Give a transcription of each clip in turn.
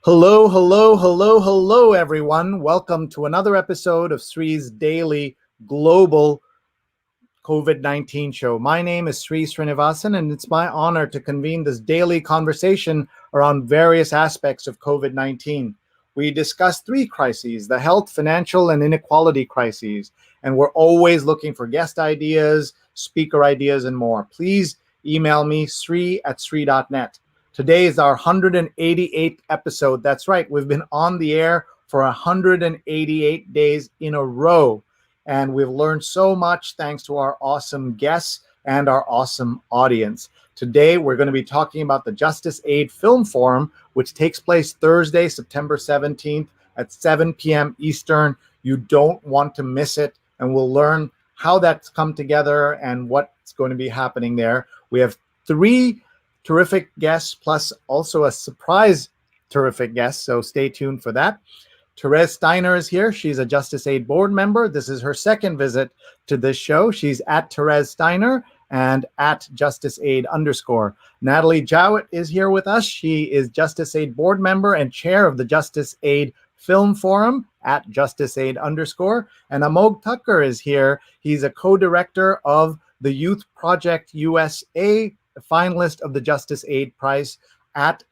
Hello, hello, hello, hello, everyone. Welcome to another episode of Sree's Daily Global COVID-19 show. My name is Sree Srinivasan, and it's my honor to convene this daily conversation around various aspects of COVID-19. We discuss three crises: the health, financial, and inequality crises. And we're always looking for guest ideas, speaker ideas, and more. Please email me, sree@sree.net. Today is our 188th episode. That's right, we've been on the air for 188 days in a row. And we've learned so much thanks to our awesome guests and our awesome audience. Today, we're going to be talking about the JusticeAid Film Forum, which takes place Thursday, September 17th at 7 p.m. Eastern. You don't want to miss it, and we'll learn how that's come together and what's going to be happening there. We have three terrific guests, plus also a surprise terrific guest, so stay tuned for that. Therese Steiner is here. She's a JusticeAid board member. This is her second visit to this show. She's at Therese Steiner and at JusticeAid_. Natalie Jowett is here with us. She is JusticeAid board member and chair of the JusticeAid Film Forum at JusticeAid_. And Amogh Thakkar is here. He's a co-director of the Youth Project USA, a finalist of the JusticeAid Prize at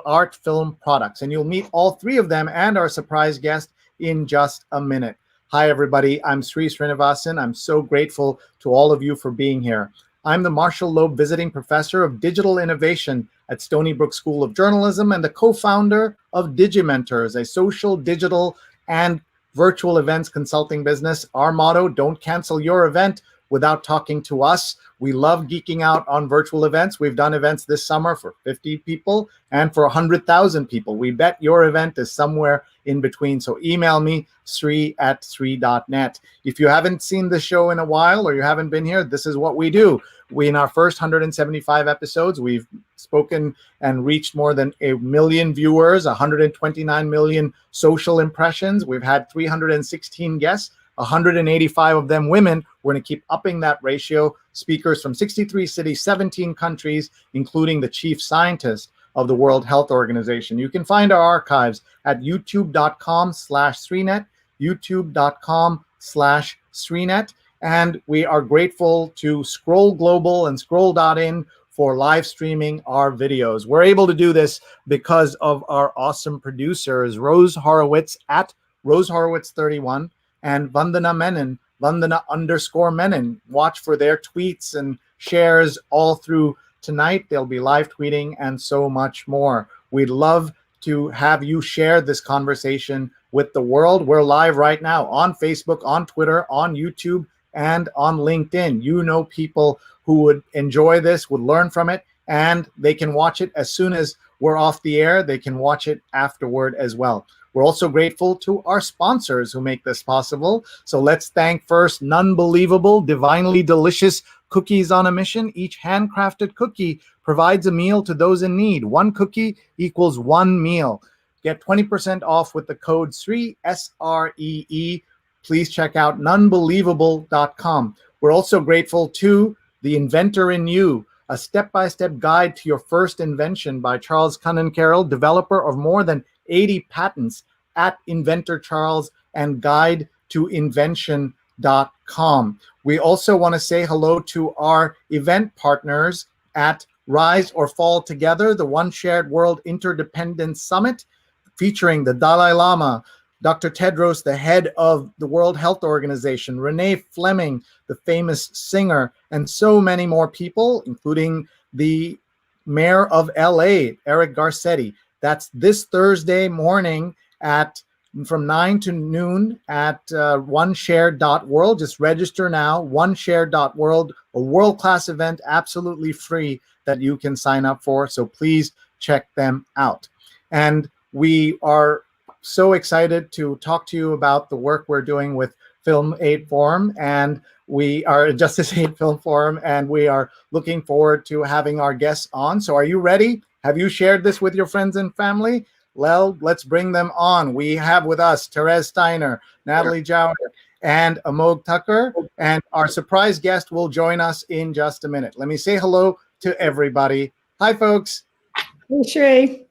Art Film Products. And you'll meet all three of them and our surprise guest in just a minute. Hi, everybody. I'm Sree Srinivasan. I'm so grateful to all of you for being here. I'm the Marshall Loeb Visiting Professor of Digital Innovation at Stony Brook School of Journalism and the co-founder of DigiMentors, a social, digital, and virtual events consulting business. Our motto: don't cancel your event without talking to us. We love geeking out on virtual events. We've done events this summer for 50 people and for 100,000 people. We bet your event is somewhere in between. So email me, sree@sree.net. If you haven't seen the show in a while or you haven't been here, this is what we do. In our first 175 episodes, we've spoken and reached more than 1 million viewers, 129 million social impressions. We've had 316 guests, 185 of them women. We're going to keep upping that ratio. Speakers from 63 cities, 17 countries, including the chief scientist of the World Health Organization. You can find our archives at youtube.com/sreenet, youtube.com/sreenet. And we are grateful to Scroll Global and Scroll.in for live streaming our videos. We're able to do this because of our awesome producers, Rose Horowitz at Rose Horowitz 31, and Vandana Menon, Vandana_Menon. Watch for their tweets and shares all through tonight. They'll be live tweeting and so much more. We'd love to have you share this conversation with the world. We're live right now on Facebook, on Twitter, on YouTube, and on LinkedIn. You know people who would enjoy this, would learn from it, and they can watch it as soon as we're off the air. They can watch it afterward as well. We're also grateful to our sponsors who make this possible. So let's thank first Nunbelievable, divinely delicious cookies on a mission. Each handcrafted cookie provides a meal to those in need. One cookie equals one meal. Get 20% off with the code SREE, SREE. Please check out nunbelievable.com. We're also grateful to The Inventor in You, a step-by-step guide to your first invention by Charles Cunnan Carroll, developer of more than 80 patents, at Inventor Charles, and guide to invention.com. We also want to say hello to our event partners at Rise or Fall Together, the One Shared World Interdependence Summit, featuring the Dalai Lama, Dr. Tedros, the head of the World Health Organization, Renee Fleming, the famous singer, and so many more people, including the mayor of LA, Eric Garcetti. That's this Thursday morning from 9 to noon at oneshare.world. Just register now, oneshare.world, a world-class event, absolutely free, that you can sign up for. So please check them out. And we are so excited to talk to you about the work we're doing with Film Aid Forum, and we are JusticeAid Film Forum, and we are looking forward to having our guests on. So are you ready? Have you shared this with your friends and family? Well, let's bring them on. We have with us Therese Steiner, Natalie Jowett, and Amogh Thakkar, and our surprise guest will join us in just a minute. Let me say hello to everybody. Hi, folks. Hey, Sree.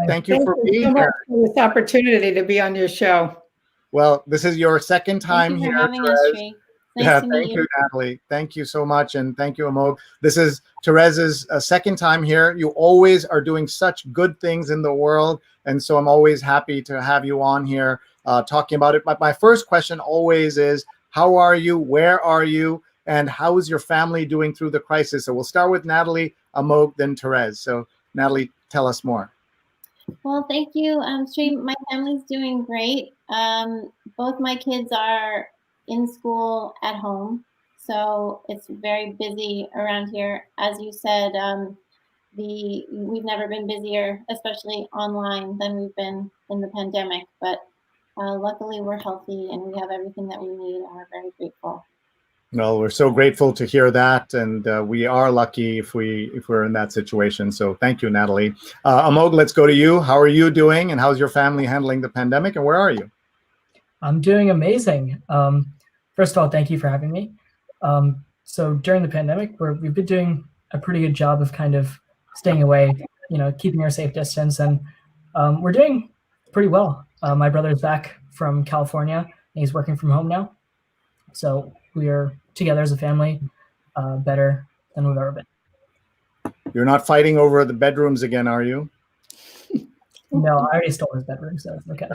Thank you for being so much here. for this opportunity to be on your show. Well, this is your second time here. Thank you for having us, Sree. Nice to meet you. Natalie. Thank you so much, and thank you, Amogh. This is Therese's second time here. You always are doing such good things in the world, and so I'm always happy to have you on here talking about it. My first question always is, how are you? Where are you? And how is your family doing through the crisis? So we'll start with Natalie, Amogh, then Therese. So Natalie, tell us more. Well, thank you, Sree. My family's doing great. Both my kids are in school at home, so it's very busy around here. As you said, we've never been busier, especially online, than we've been in the pandemic. But luckily, we're healthy and we have everything that we need, and we're very grateful. Well, we're so grateful to hear that, and we are lucky if we're in that situation. So thank you, Natalie. Amogh, let's go to you. How are you doing, and how's your family handling the pandemic, and where are you? I'm doing amazing. First of all, thank you for having me. So during the pandemic, we've been doing a pretty good job of kind of staying away, keeping our safe distance, and we're doing pretty well. My brother's back from California, and he's working from home now. So we are together as a family, better than we've ever been. You're not fighting over the bedrooms again, are you? No, I already stole his bedroom, so it's okay.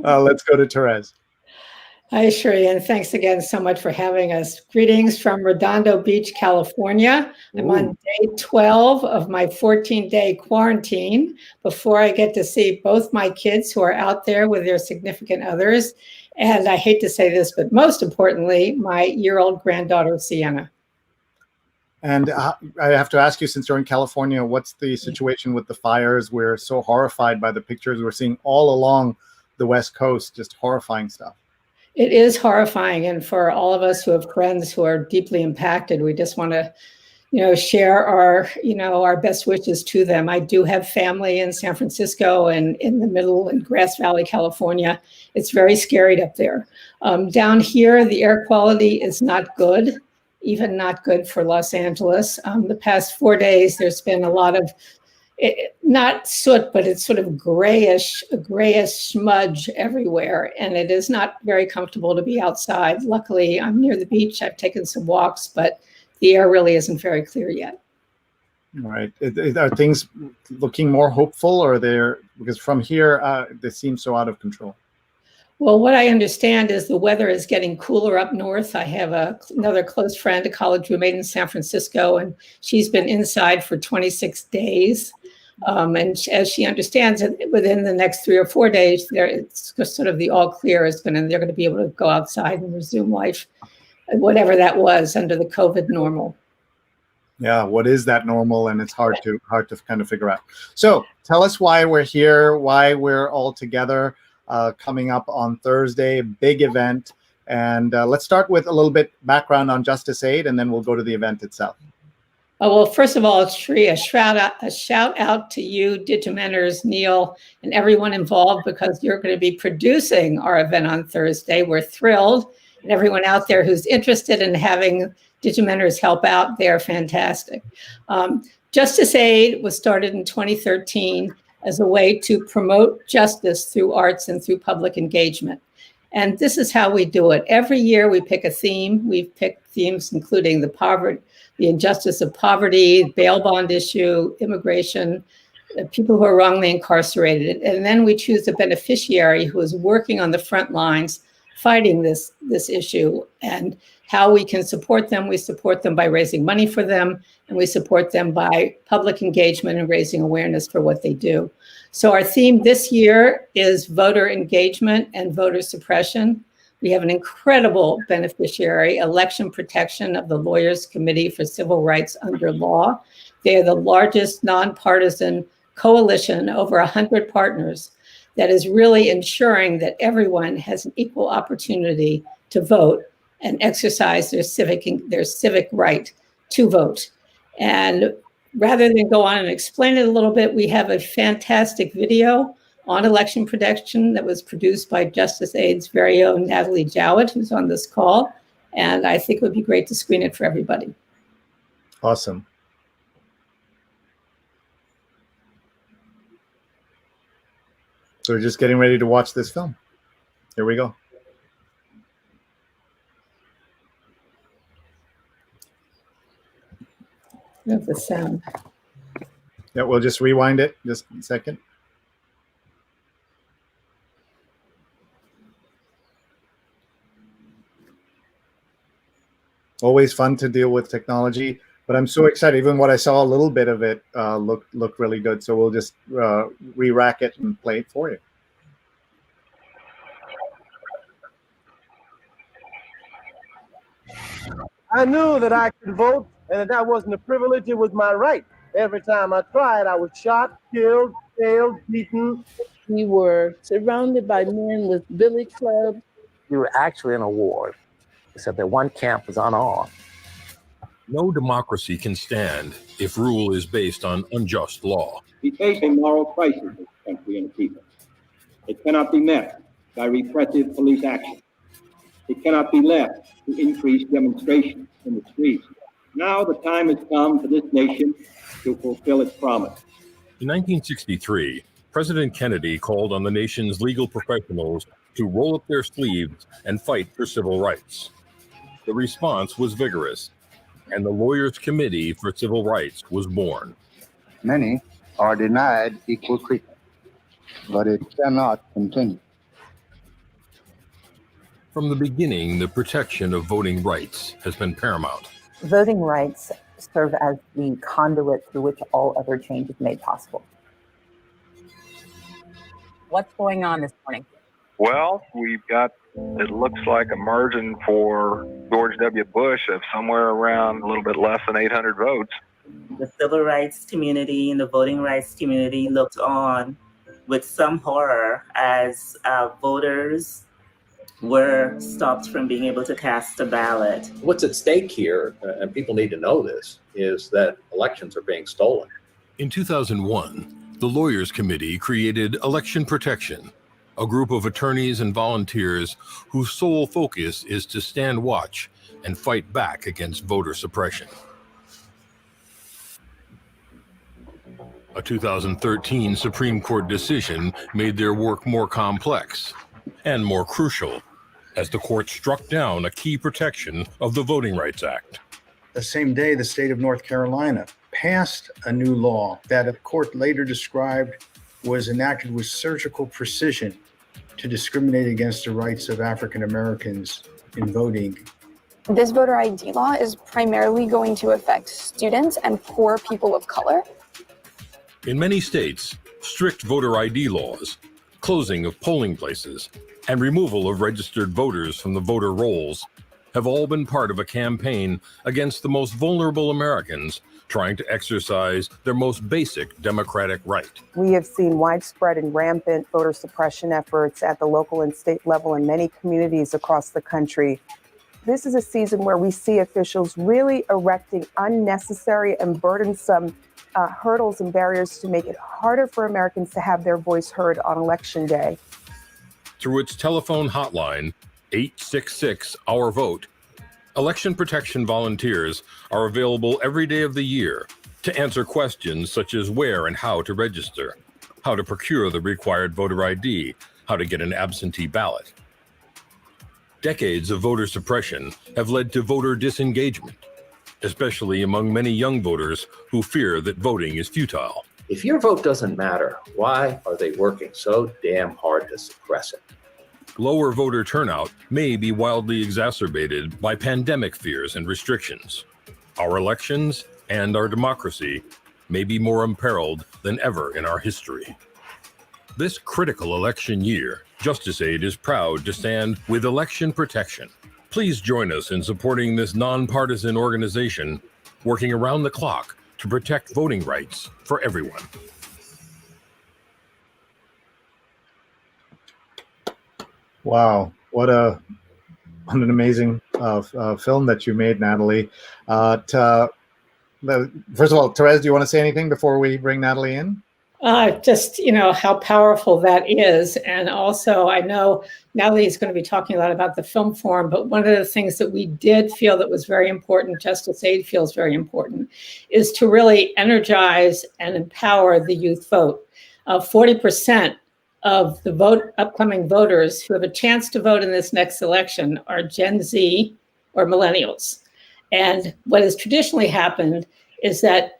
Let's go to Therese. Hi, Sree, and thanks again so much for having us. Greetings from Redondo Beach, California. I'm on day 12 of my 14-day quarantine before I get to see both my kids who are out there with their significant others. And I hate to say this, but most importantly, my year-old granddaughter, Sienna. And I have to ask you, since you're in California, what's the situation with the fires? We're so horrified by the pictures we're seeing all along the West Coast, just horrifying stuff. It is horrifying. And for all of us who have friends who are deeply impacted, we just want to, share our best wishes to them. I do have family in San Francisco and in the middle in Grass Valley, California. It's very scary up there. Down here, the air quality is not good, even not good for Los Angeles. The past 4 days, there's been a lot of, not soot, but it's sort of grayish smudge everywhere. And it is not very comfortable to be outside. Luckily, I'm near the beach. I've taken some walks, but the air really isn't very clear yet. All right. Are things looking more hopeful, or because from here, they seem so out of control? Well, what I understand is the weather is getting cooler up north. I have another close friend, a college roommate in San Francisco, and she's been inside for 26 days. And as she understands it, within the next 3 or 4 days, it's just sort of the all clear they're going to be able to go outside and resume life, whatever that was under the COVID normal. Yeah, what is that normal? And it's hard to kind of figure out. So tell us why we're here, why we're all together coming up on Thursday, big event. And let's start with a little bit background on JusticeAid, and then we'll go to the event itself. Oh, well, first of all, Sree, a shout out to you, Digimentors, Neil, and everyone involved, because you're going to be producing our event on Thursday. We're thrilled. And everyone out there who's interested in having Digimentors help out, they're fantastic. JusticeAid was started in 2013 as a way to promote justice through arts and through public engagement. And this is how we do it. Every year we pick a theme. We've picked themes including the injustice of poverty, bail bond issue, immigration, people who are wrongly incarcerated. And then we choose a beneficiary who is working on the front lines fighting this issue, and how we can support them. We support them by raising money for them, and we support them by public engagement and raising awareness for what they do. So our theme this year is voter engagement and voter suppression. We have an incredible beneficiary, Election Protection of the Lawyers Committee for Civil Rights Under Law. They are the largest nonpartisan coalition, over 100 partners, that is really ensuring that everyone has an equal opportunity to vote and exercise their civic right to vote. And rather than go on and explain it a little bit, we have a fantastic video on election protection that was produced by JusticeAid's very own Natalie Jowett, who's on this call. And I think it would be great to screen it for everybody. Awesome. So we're just getting ready to watch this film. Here we go. Of the sound. Yeah, we'll just rewind it just a second. Always fun to deal with technology, but I'm so excited. Even what I saw a little bit of it looked really good. So we'll just re-rack it and play it for you. I knew that I could vote and that wasn't a privilege, it was my right. Every time I tried, I was shot, killed, failed, beaten. We were surrounded by men with billy clubs. We were actually in a war, except that one camp was unarmed. No democracy can stand if rule is based on unjust law. We face a moral crisis in this country and people. It cannot be met by repressive police action. It cannot be left to increase demonstrations in the streets. Now the time has come for this nation to fulfill its promise. In 1963, President Kennedy called on the nation's legal professionals to roll up their sleeves and fight for civil rights. The response was vigorous, and the Lawyers' Committee for Civil Rights was born. Many are denied equal treatment, but it cannot continue. From the beginning, the protection of voting rights has been paramount. Voting rights serve as the conduit through which all other change is made possible. What's going on this morning? Well, we've got, it looks like a margin for George W. Bush of somewhere around a little bit less than 800 votes. The civil rights community and the voting rights community looked on with some horror as voters were stopped from being able to cast a ballot. What's at stake here, and people need to know this, is that elections are being stolen. In 2001, the Lawyers' Committee created Election Protection, a group of attorneys and volunteers whose sole focus is to stand watch and fight back against voter suppression. A 2013 Supreme Court decision made their work more complex and more crucial as the court struck down a key protection of the Voting Rights Act. The same day, the state of North Carolina passed a new law that a court later described was enacted with surgical precision to discriminate against the rights of African Americans in voting. This voter ID law is primarily going to affect students and poor people of color. In many states, strict voter ID laws, closing of polling places, and removal of registered voters from the voter rolls have all been part of a campaign against the most vulnerable Americans trying to exercise their most basic democratic right. We have seen widespread and rampant voter suppression efforts at the local and state level in many communities across the country. This is a season where we see officials really erecting unnecessary and burdensome hurdles and barriers to make it harder for Americans to have their voice heard on Election Day. Through its telephone hotline, 866-OUR-VOTE, Election Protection volunteers are available every day of the year to answer questions such as where and how to register, how to procure the required voter ID, how to get an absentee ballot. Decades of voter suppression have led to voter disengagement, especially among many young voters who fear that voting is futile. If your vote doesn't matter, why are they working so damn hard to suppress it? Lower voter turnout may be wildly exacerbated by pandemic fears and restrictions. Our elections and our democracy may be more imperiled than ever in our history. This critical election year, JusticeAid is proud to stand with Election Protection. Please join us in supporting this nonpartisan organization working around the clock to protect voting rights for everyone. Wow, what an amazing film that you made, Natalie. First of all, Therese, do you want to say anything before we bring Natalie in? Just, how powerful that is. And also, I know Natalie is going to be talking a lot about the Film Forum, but one of the things that we did feel that was very important, JusticeAid feels very important, is to really energize and empower the youth vote. 40% of the upcoming voters who have a chance to vote in this next election are Gen Z or millennials. And what has traditionally happened is that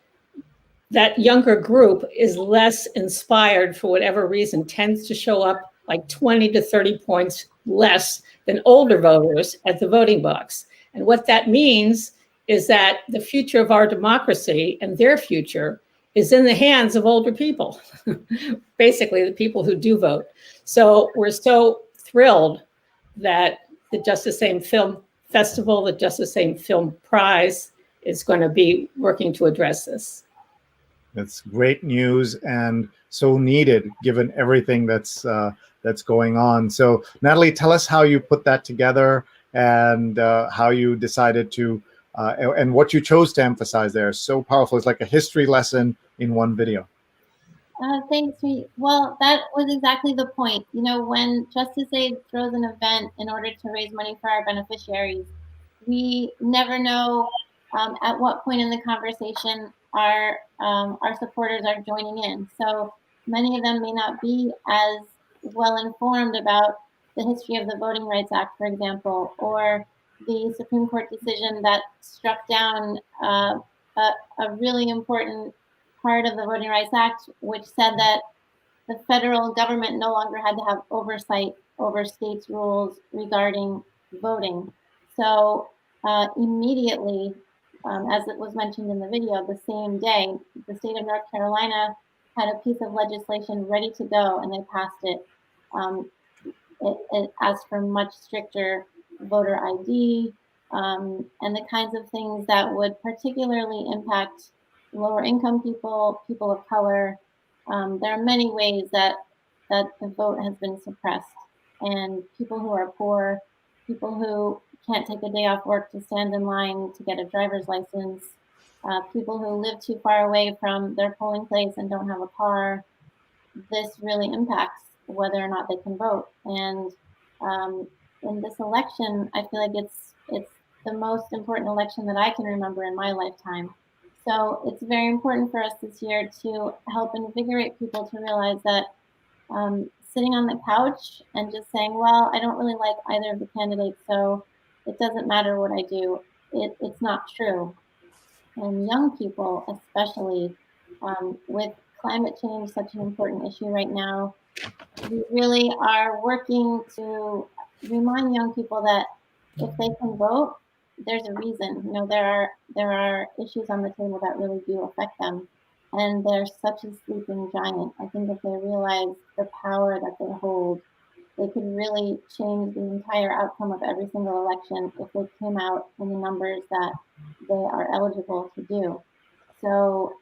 younger group is less inspired for whatever reason, tends to show up like 20 to 30 points less than older voters at the voting box. And what that means is that the future of our democracy and their future is in the hands of older people, basically the people who do vote. So we're so thrilled that the JusticeAid Film Festival, the JusticeAid Film Prize is going to be working to address this. That's great news and so needed given everything that's going on. So Natalie, tell us how you put that together and how you decided to, and what you chose to emphasize there. So powerful. It's like a history lesson in one video. Thanks, Sree. Well, that was exactly the point. You know, when JusticeAid throws an event in order to raise money for our beneficiaries, we never know at what point in the conversation our supporters are joining in. So many of them may not be as well informed about the history of the Voting Rights Act, for example, or the Supreme Court decision that struck down a really important part of the Voting Rights Act, which said that the federal government no longer had to have oversight over states' rules regarding voting. So immediately, as it was mentioned in the video, the same day, the state of North Carolina had a piece of legislation ready to go, and they passed it. It asked for much stricter voter ID and the kinds of things that would particularly impact lower income people, people of color. There are many ways that the vote has been suppressed, and people who are poor, people who can't take a day off work to stand in line to get a driver's license, people who live too far away from their polling place and don't have a car. This really impacts whether or not they can vote. And in this election, I feel like it's the most important election that I can remember in my lifetime. So it's very important for us this year to help invigorate people to realize that sitting on the couch and just saying, well, I don't really like either of the candidates, so it doesn't matter what I do, it's not true. And young people, especially with climate change, such an important issue right now, we really are working to remind young people that if they can vote, there's a reason. You know, there are issues on the table that really do affect them, and they're such a sleeping giant. I think if they realize the power that they hold, they could really change the entire outcome of every single election if they came out in the numbers that they are eligible to do. So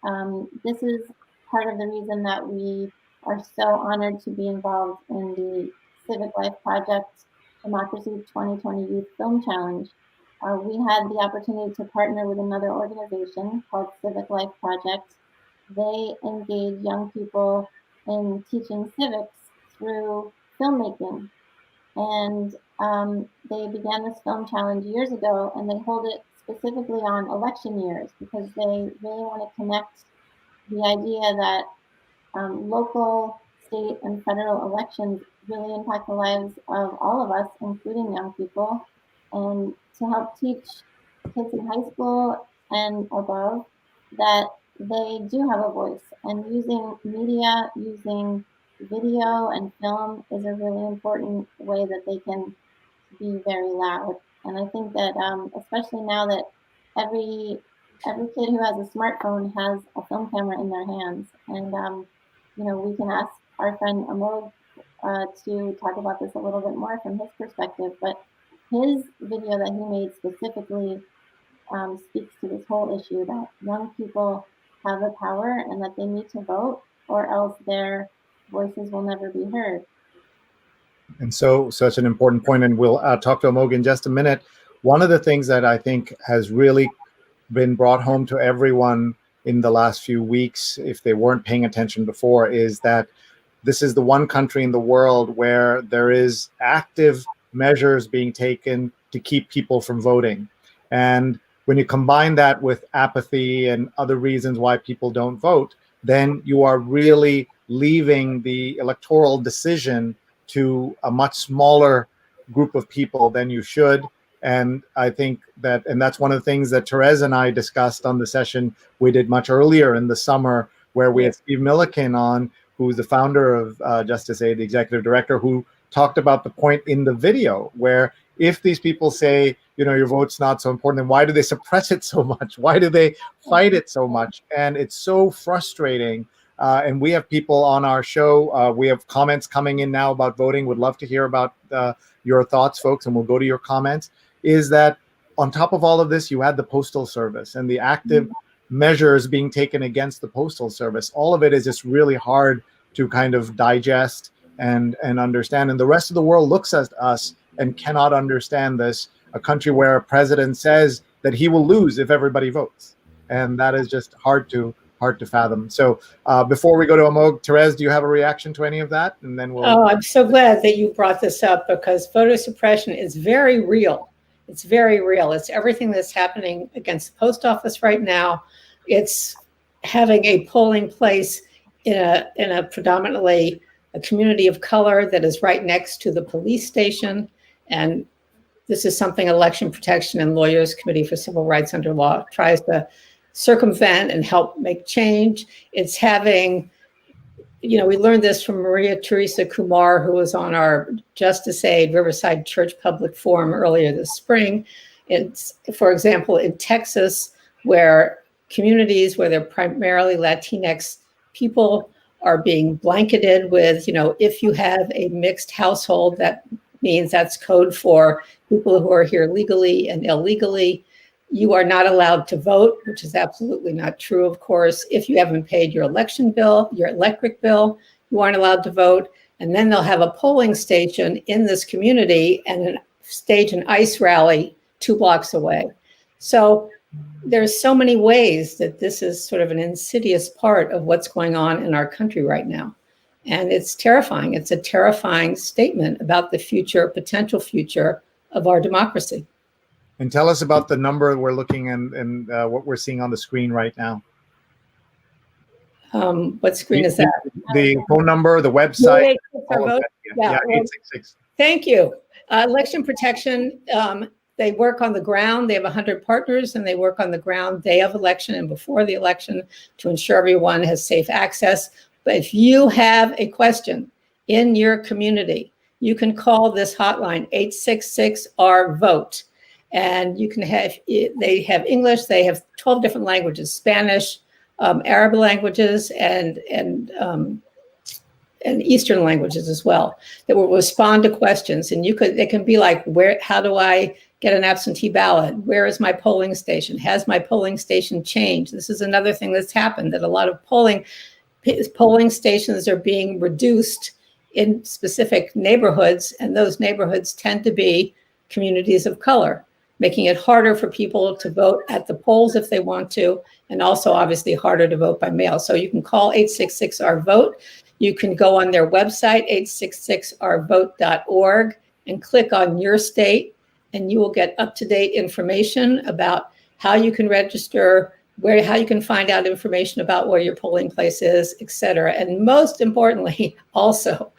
this is part of the reason that we are so honored to be involved in the Civic Life Project Democracy 2020 Youth Film Challenge. We had the opportunity to partner with another organization called Civic Life Project. They engage young people in teaching civics through filmmaking. And they began this film challenge years ago, and they hold it specifically on election years because they really want to connect the idea that local, state, and federal elections really impact the lives of all of us, including young people, and to help teach kids in high school and above that they do have a voice. And using media, using video and film is a really important way that they can be very loud. And I think that especially now that every kid who has a smartphone has a film camera in their hands, and you know, we can ask our friend Amogh to talk about this a little bit more from his perspective, but his video that he made specifically speaks to this whole issue that young people have the power and that they need to vote, or else their voices will never be heard. And so such an important point, and we'll talk to Amogh in just a minute. One of the things that I think has really been brought home to everyone in the last few weeks, if they weren't paying attention before, is that this is the one country in the world where there is active measures being taken to keep people from voting. And when you combine that with apathy and other reasons why people don't vote, then you are really leaving the electoral decision to a much smaller group of people than you should. And I think that, and that's one of the things that Therese and I discussed on the session we did much earlier in the summer, where we had Steve Milliken on, who's the founder of JusticeAid, the executive director, who talked about the point in the video where if these people say, you know, your vote's not so important, then why do they suppress it so much? Why do they fight it so much? And it's so frustrating. And we have people on our show. We have comments coming in now about voting. Would love to hear about your thoughts, folks, and we'll go to your comments. Is that on top of all of this, you had the Postal Service and the active measures being taken against the Postal Service. All of it is just really hard to kind of digest and understand. And the rest of the world looks at us and cannot understand this, a country where a president says that he will lose if everybody votes. And that is just hard to fathom. So before we go to Amogh, Therese, do you have a reaction to any of that? And then we'll... Oh, I'm so glad that you brought this up, because voter suppression is very real. It's very real. It's everything that's happening against the post office right now. It's having a polling place in a predominantly a community of color that is right next to the police station. And this is something Election Protection and Lawyers Committee for Civil Rights Under Law tries to circumvent and help make change. It's having, you know, we learned this from Maria Teresa Kumar, who was on our JusticeAid Riverside Church Public Forum earlier this spring. It's, for example, in Texas, where communities where they're primarily Latinx people are being blanketed with, you know, if you have a mixed household, that means that's code for people who are here legally and illegally. You are not allowed to vote, which is absolutely not true, of course. If you haven't paid your election bill, your electric bill, you aren't allowed to vote. And then they'll have a polling station in this community and stage an ICE rally 2 blocks away. So there's so many ways that this is sort of an insidious part of what's going on in our country right now. And it's terrifying. It's a terrifying statement about the future, potential future of our democracy. And tell us about the number we're looking and what we're seeing on the screen right now. What screen is that? The phone number, the website. All of that. Yeah, 866. Thank you. Election Protection, they work on the ground. They have 100 partners, and they work on the ground day of election and before the election to ensure everyone has safe access. But if you have a question in your community, you can call this hotline, 866-RVOTE. And you can have, they have English, they have 12 different languages, Spanish, Arab languages, and Eastern languages as well, that will respond to questions. And they can be like, how do I get an absentee ballot? Where is my polling station? Has my polling station changed? This is another thing that's happened, that a lot of polling stations are being reduced in specific neighborhoods, and those neighborhoods tend to be communities of color, making it harder for people to vote at the polls if they want to, and also obviously harder to vote by mail. So you can call 866-RVOTE. You can go on their website, 866rvote.org, and click on your state, and you will get up-to-date information about how you can register, how you can find out information about where your polling place is, et cetera. And most importantly, also,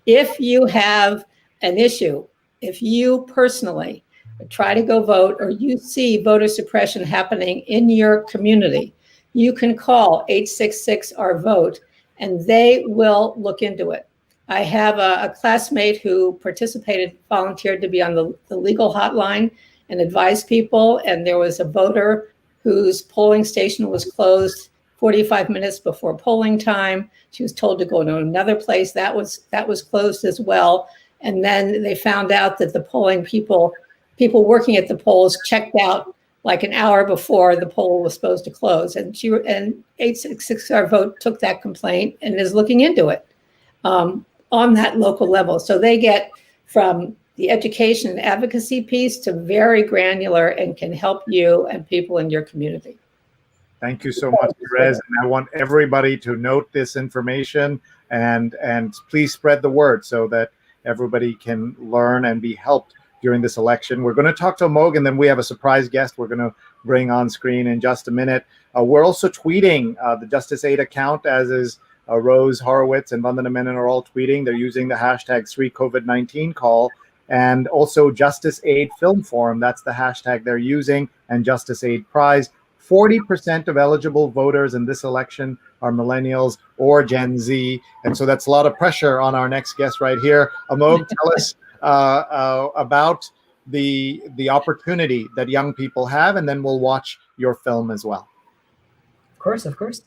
if you have an issue, if you personally try to go vote, or you see voter suppression happening in your community, you can call 866-RVOTE, and they will look into it. I have a classmate who volunteered to be on the legal hotline and advise people, and there was a voter whose polling station was closed 45 minutes before polling time. She was told to go to another place that was closed as well. And then they found out that the polling people working at the polls checked out like an hour before the poll was supposed to close. And 866-RVOTE took that complaint and is looking into it on that local level. So they get from the education and advocacy piece to very granular, and can help you and people in your community. Thank you so much, Therese. And I want everybody to note this information and please spread the word so that everybody can learn and be helped during this election. We're going to talk to Amogh, and then we have a surprise guest we're going to bring on screen in just a minute. We're also tweeting the JusticeAid account, as is Rose Horowitz and Vandana Menon are all tweeting. They're using the hashtag #SreeCovid19 call, and also JusticeAid Film Forum. That's the hashtag they're using, and JusticeAid Prize. 40% of eligible voters in this election are millennials or Gen Z. And so that's a lot of pressure on our next guest right here. Amogh, tell us about the opportunity that young people have, and then we'll watch your film as well. Of course.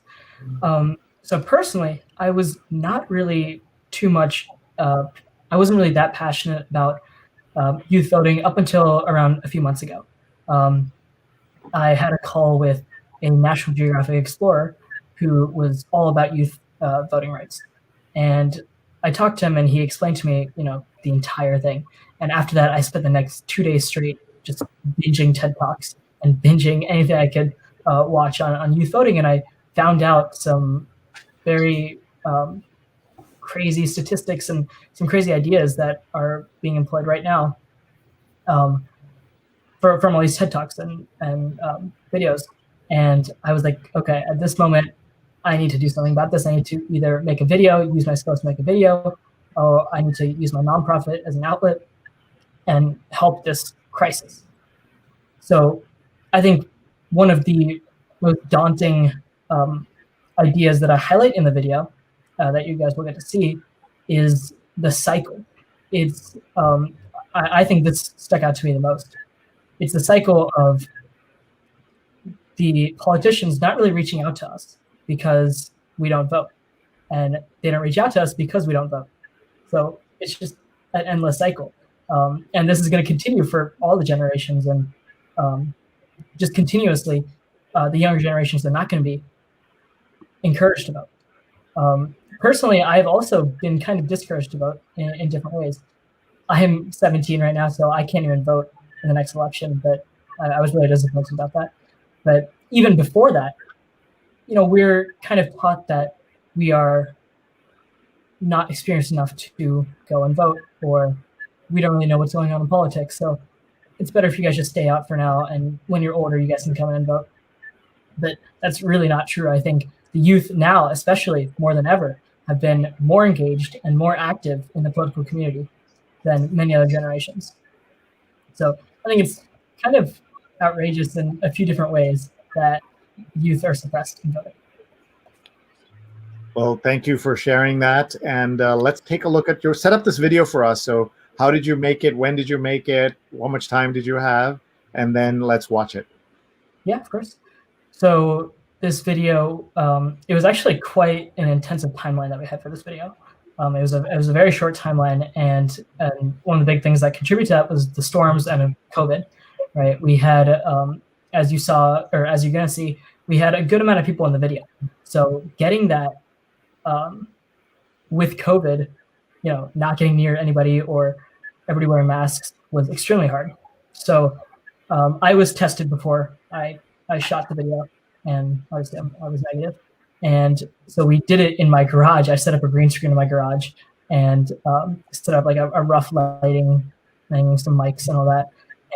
So personally, I was not really too much, I wasn't really that passionate about youth voting up until around a few months ago. I had a call with a National Geographic explorer who was all about youth voting rights. And I talked to him and he explained to me, the entire thing. And after that, I spent the next 2 days straight just binging TED Talks and binging anything I could watch on youth voting. And I found out some very crazy statistics and some crazy ideas that are being employed right now from all these TED Talks and videos. And I was like, okay, at this moment, I need to do something about this. I need to either make a video, use my skills to make a video, or I need to use my nonprofit as an outlet and help this crisis. So I think one of the most daunting ideas that I highlight in the video that you guys will get to see is the cycle. It's I think this stuck out to me the most. It's the cycle of the politicians not really reaching out to us because we don't vote, and they don't reach out to us because we don't vote. So it's just an endless cycle, and this is going to continue for all the generations, and just continuously, the younger generations are not going to be encouraged to vote. Personally, I've also been kind of discouraged to vote in different ways. I am 17 right now, so I can't even vote in the next election, but I was really disappointed about that. But even before that, we're kind of taught that we are not experienced enough to go and vote, or we don't really know what's going on in politics. So it's better if you guys just stay out for now, and when you're older, you guys can come in and vote. But that's really not true. I think the youth now, especially more than ever, have been more engaged and more active in the political community than many other generations. So I think it's kind of outrageous in a few different ways that youth are suppressed in voting. Well, thank you for sharing that. And let's take a look at your, set up this video for us. So how did you make it? When did you make it? How much time did you have? And then let's watch it. Yeah, of course. So this video, it was actually quite an intensive timeline that we had for this video. It was a very short timeline, and one of the big things that contributed to that was the storms and COVID, right? We had, as you saw, or as you're gonna see, we had a good amount of people in the video. So getting that with COVID, not getting near anybody or everybody wearing masks was extremely hard. So I was tested before I shot the video, and obviously I was negative. And so we did it in my garage. I set up a green screen in my garage and set up like a rough lighting thing, some mics and all that.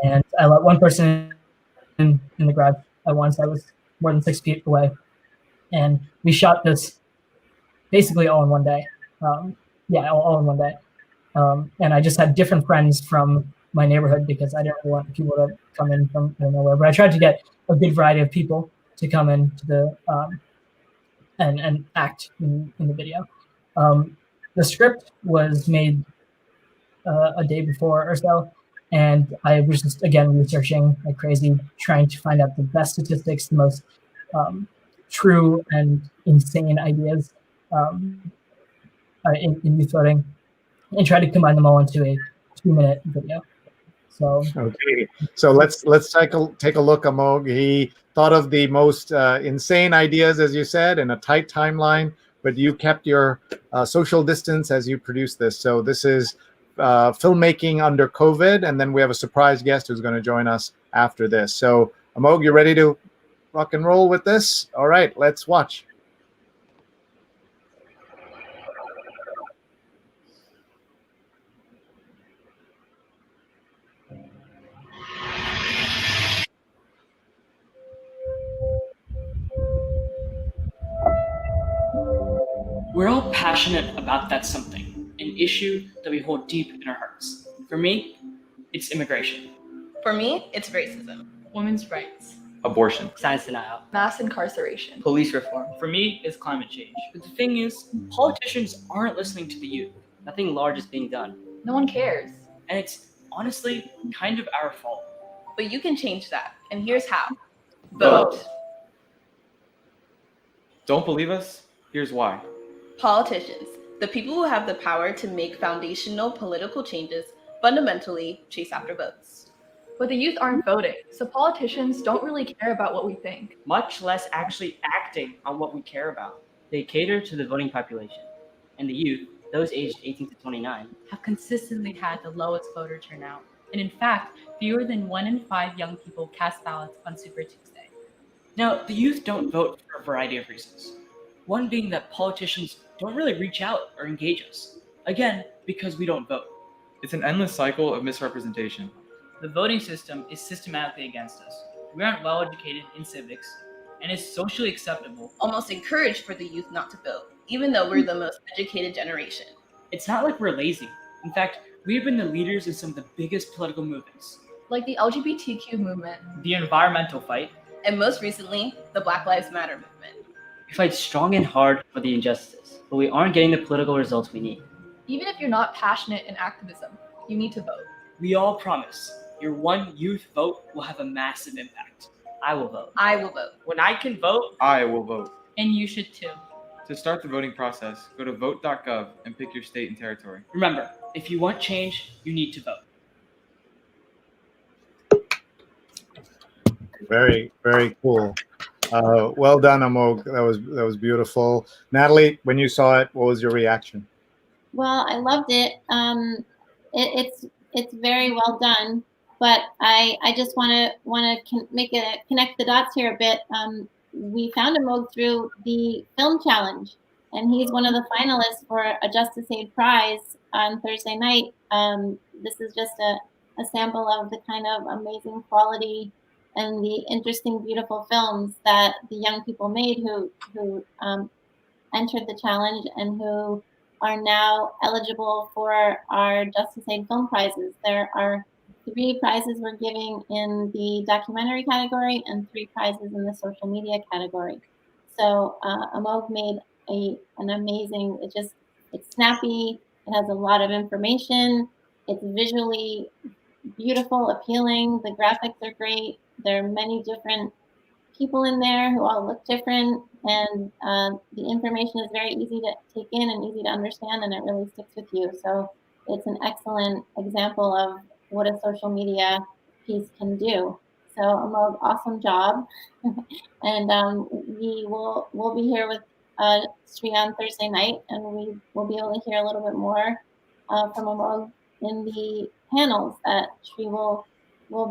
And I let one person in the garage at once. I was more than 6 feet away. And we shot this basically all in one day. All in one day. And I just had different friends from my neighborhood because I didn't really want people to come in from nowhere. But I tried to get a good variety of people to come into the and act in the video. The script was made a day before or so, and I was just, again, researching like crazy, trying to find out the best statistics, the most true and insane ideas in youth voting, and try to combine them all into a 2-minute video. So okay, so let's take a look, Amogh. He thought of the most insane ideas, as you said, in a tight timeline, but you kept your social distance as you produced this. So this is filmmaking under COVID, and then we have a surprise guest who's going to join us after this. So Amogh, you ready to rock and roll with this? All right, let's watch. We're all passionate about that something, an issue that we hold deep in our hearts. For me, it's immigration. For me, it's racism. Women's rights. Abortion. Science denial. Mass incarceration. Police reform. For me, it's climate change. But the thing is, politicians aren't listening to the youth. Nothing large is being done. No one cares. And it's honestly kind of our fault. But you can change that, and here's how. Vote. Don't believe us? Here's why. Politicians, the people who have the power to make foundational political changes, fundamentally chase after votes. But the youth aren't voting, so politicians don't really care about what we think. Much less actually acting on what we care about. They cater to the voting population. And the youth, those aged 18 to 29, have consistently had the lowest voter turnout. And in fact, fewer than 1 in 5 young people cast ballots on Super Tuesday. Now, the youth don't vote for a variety of reasons. One being that politicians don't really reach out or engage us. Again, because we don't vote. It's an endless cycle of misrepresentation. The voting system is systematically against us. We aren't well educated in civics, and it's socially acceptable, almost encouraged for the youth not to vote, even though we're the most educated generation. It's not like we're lazy. In fact, we've been the leaders in some of the biggest political movements. Like the LGBTQ movement, the environmental fight, and most recently, the Black Lives Matter movement. We fight strong and hard for the injustices, but we aren't getting the political results we need. Even if you're not passionate in activism, you need to vote. We all promise your one youth vote will have a massive impact. I will vote. I will vote. When I can vote, I will vote. And you should too. To start the voting process, go to vote.gov and pick your state and territory. Remember, if you want change, you need to vote. Very, very cool. Well done, Amogh. That was beautiful. Natalie, when you saw it, what was your reaction? Well, I loved it. It's very well done, but I just want to connect the dots here a bit. We found Amogh through the film challenge, and he's one of the finalists for a JusticeAid prize on Thursday night. This is just a sample of the kind of amazing quality and the interesting, beautiful films that the young people made who entered the challenge and who are now eligible for our JusticeAid Film prizes. There are 3 prizes we're giving in the documentary category and 3 prizes in the social media category. So Amogh made an amazing, it's snappy, it has a lot of information, it's visually beautiful, appealing, the graphics are great. There are many different people in there who all look different, and the information is very easy to take in and easy to understand, and it really sticks with you. So it's an excellent example of what a social media piece can do. So Amogh, awesome job. And we'll be here with sree on Thursday night, and we will be able to hear a little bit more from Amogh in the panels that sree will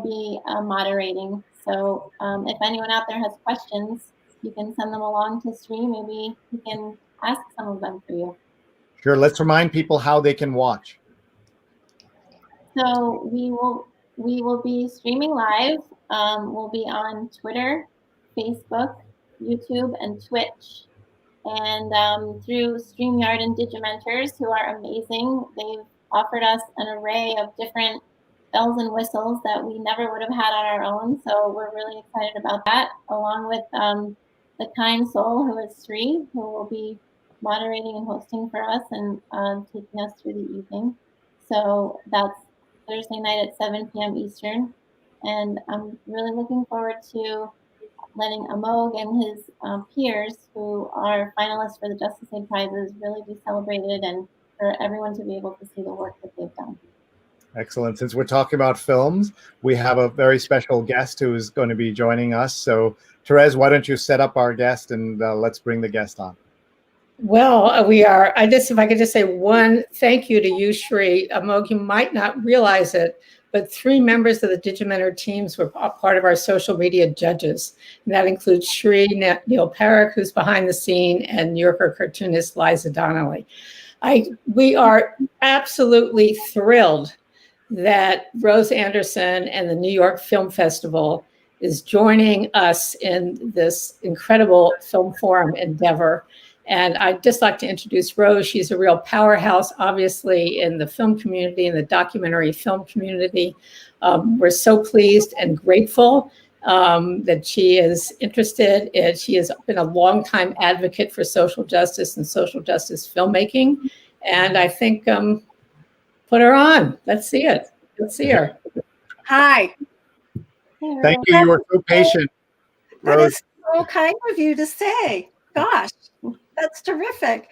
be moderating. So if anyone out there has questions, you can send them along to sree. Maybe he can ask some of them for you. Sure. Let's remind people how they can watch. So we will be streaming live. We'll be on Twitter, Facebook, YouTube, and Twitch. And through StreamYard and Digimentors, who are amazing, they've offered us an array of different bells and whistles that we never would have had on our own. So we're really excited about that, along with the kind soul who is sree, who will be moderating and hosting for us and taking us through the evening. So that's Thursday night at 7 p.m. Eastern. And I'm really looking forward to letting Amogh and his peers, who are finalists for the JusticeAid prizes, really be celebrated, and for everyone to be able to see the work that they've done. Excellent. Since we're talking about films, we have a very special guest who is going to be joining us. So, Therese, why don't you set up our guest, and let's bring the guest on. Well, we are. If I could just say one thank you to you, sree. Amogh, you might not realize it, but 3 members of the Digimentor teams were part of our social media judges. And that includes sree, Neil Perrick, who's behind the scene, and New Yorker cartoonist Liza Donnelly. We are absolutely thrilled that Rose Anderson and the New York Film Festival is joining us in this incredible film forum endeavor. And I'd just like to introduce Rose. She's a real powerhouse, obviously, in the film community, in the documentary film community. We're so pleased and grateful that she is interested. She has been a longtime advocate for social justice and social justice filmmaking. And I think, put her on. Let's see it. Let's see her. Hi. Thank you. You were so patient, That Rose. is so kind of you to say. Gosh, that's terrific.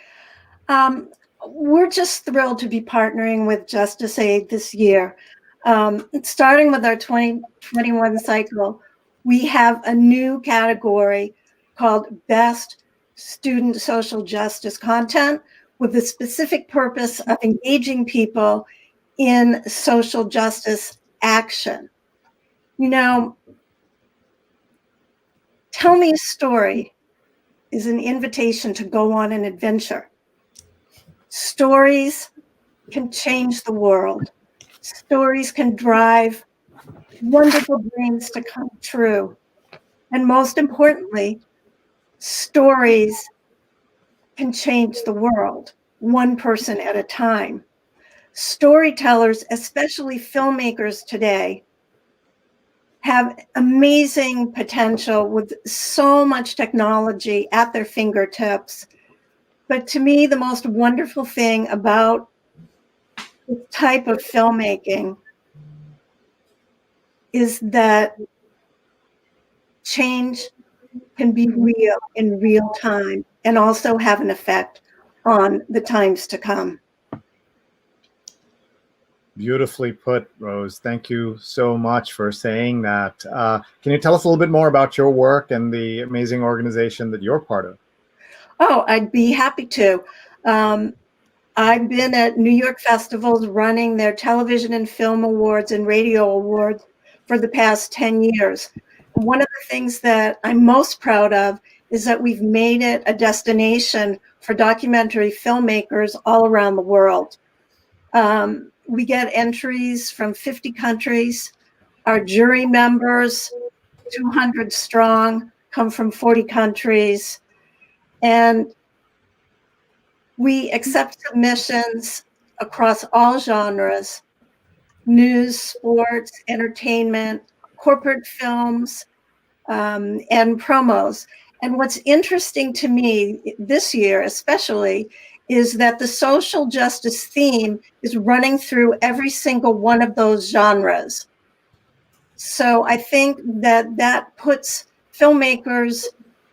We're just thrilled to be partnering with JusticeAid this year. Starting with our 2021 cycle, we have a new category called Best Student Social Justice Content, with the specific purpose of engaging people in social justice action. You know, Tell Me a Story is an invitation to go on an adventure. Stories can change the world. Stories can drive wonderful dreams to come true. And most importantly, stories can change the world, one person at a time. Storytellers, especially filmmakers today, have amazing potential with so much technology at their fingertips. But to me, the most wonderful thing about this type of filmmaking is that change can be real in real time and also have an effect on the times to come. Beautifully put, Rose. Thank you so much for saying that. Can you tell us a little bit more about your work and the amazing organization that you're part of? Oh, I'd be happy to. I've been at New York festivals running their television and film awards and radio awards for the past 10 years. One of the things that I'm most proud of is that we've made it a destination for documentary filmmakers all around the world. We get entries from 50 countries. Our jury members, 200 strong, come from 40 countries. And we accept submissions across all genres: news, sports, entertainment, corporate films, and promos. And what's interesting to me this year especially is that the social justice theme is running through every single one of those genres. So I think that that puts filmmakers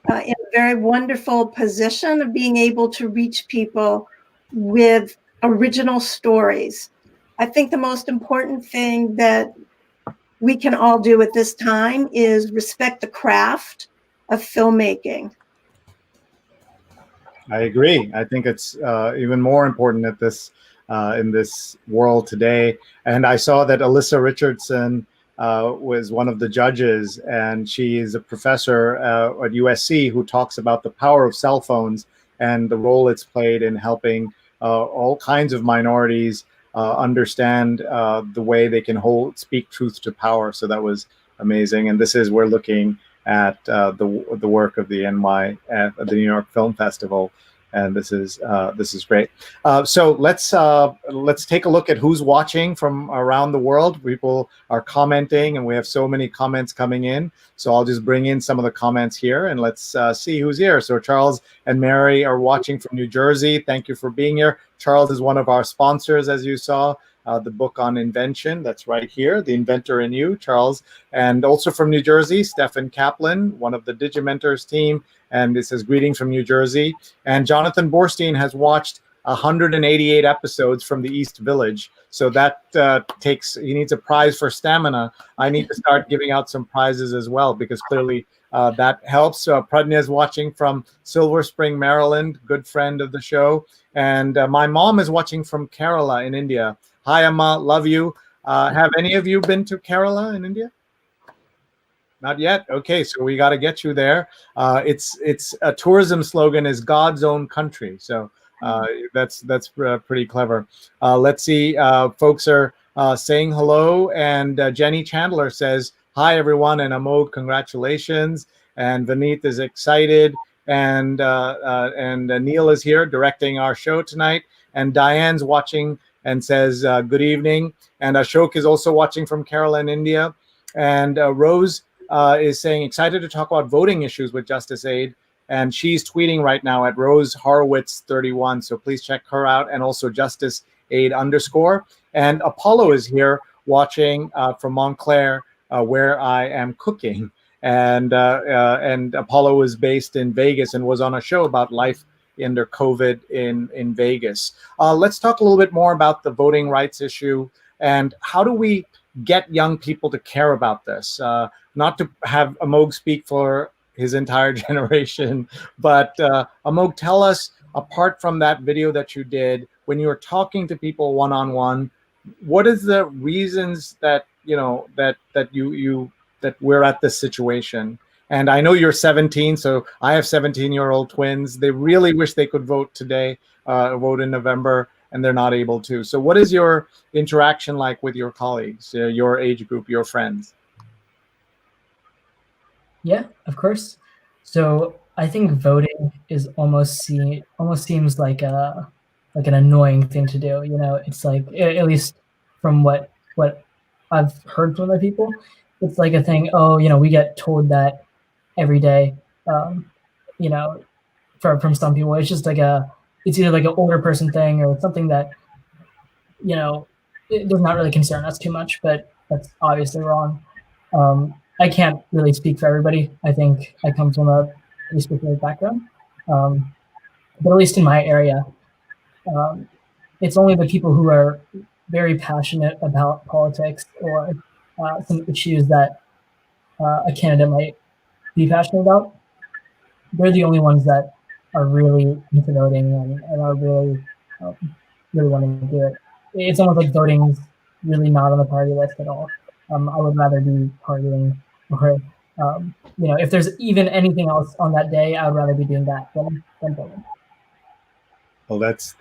in a very wonderful position of being able to reach people with original stories. I think the most important thing that we can all do at this time is respect the craft of filmmaking. I agree. I think it's even more important at this in this world today. And I saw that Alyssa Richardson was one of the judges, and she is a professor at USC who talks about the power of cell phones and the role it's played in helping all kinds of minorities understand the way they can speak truth to power. So that was amazing. And we're looking at the work of the the New York Film Festival, and this is great. So let's take a look at who's watching from around the world. People are commenting, and we have so many comments coming in. So I'll just bring in some of the comments here, and let's see who's here. So Charles and Mary are watching from New Jersey. Thank you for being here. Charles is one of our sponsors, as you saw. The book on invention, that's right here, The Inventor in You, Charles. And also from New Jersey, Stefan Kaplan, one of the Digimentors team, and this is greetings from New Jersey. And Jonathan Borstein has watched 188 episodes from the East Village. So that he needs a prize for stamina. I need to start giving out some prizes as well, because clearly that helps. Pradnya is watching from Silver Spring, Maryland, good friend of the show. And my mom is watching from Kerala in India. Hi, Amma, love you. Have any of you been to Kerala in India? Not yet? Okay, so we got to get you there. It's a tourism slogan is God's own country. So that's pretty clever. Let's see, folks are saying hello. And Jenny Chandler says, hi, everyone. And Amogh, congratulations. And Vineet is excited. and Neil is here directing our show tonight, and Diane's watching and says good evening, and Ashok is also watching from Kerala in India, and Rose is saying excited to talk about voting issues with JusticeAid, and she's tweeting right now at Rose Horowitz 31, so please check her out, and also JusticeAid_. And Apollo is here watching from Montclair, where I am cooking, and Apollo is based in Vegas and was on a show about life under COVID in Vegas. Let's talk a little bit more about the voting rights issue and how do we get young people to care about this. Not to have Amogh speak for his entire generation, but Amogh, tell us, apart from that video that you did, when you were talking to people one-on-one, what is the reasons that that we're at this situation? And I know you're 17, so I have 17-year-old twins. They really wish they could vote today, vote in November, and they're not able to. So what is your interaction like with your colleagues, your age group, your friends? Yeah, of course. So I think voting is almost seems like an annoying thing to do. It's like, at least from what I've heard from other people, it's like a thing. Oh, we get told that every day. From some people, it's just like it's either like an older person thing or something that it does not really concern us too much. But that's obviously wrong. I can't really speak for everybody. I think I come from a pretty specific background, but at least in my area, it's only the people who are very passionate about politics or some issues that a candidate might be passionate about. They're the only ones that are really into voting and are really wanting to do it. It's almost like voting's really not on the party list at all. I would rather be partying, or if there's even anything else on that day, I would rather be doing that than voting. Well, that's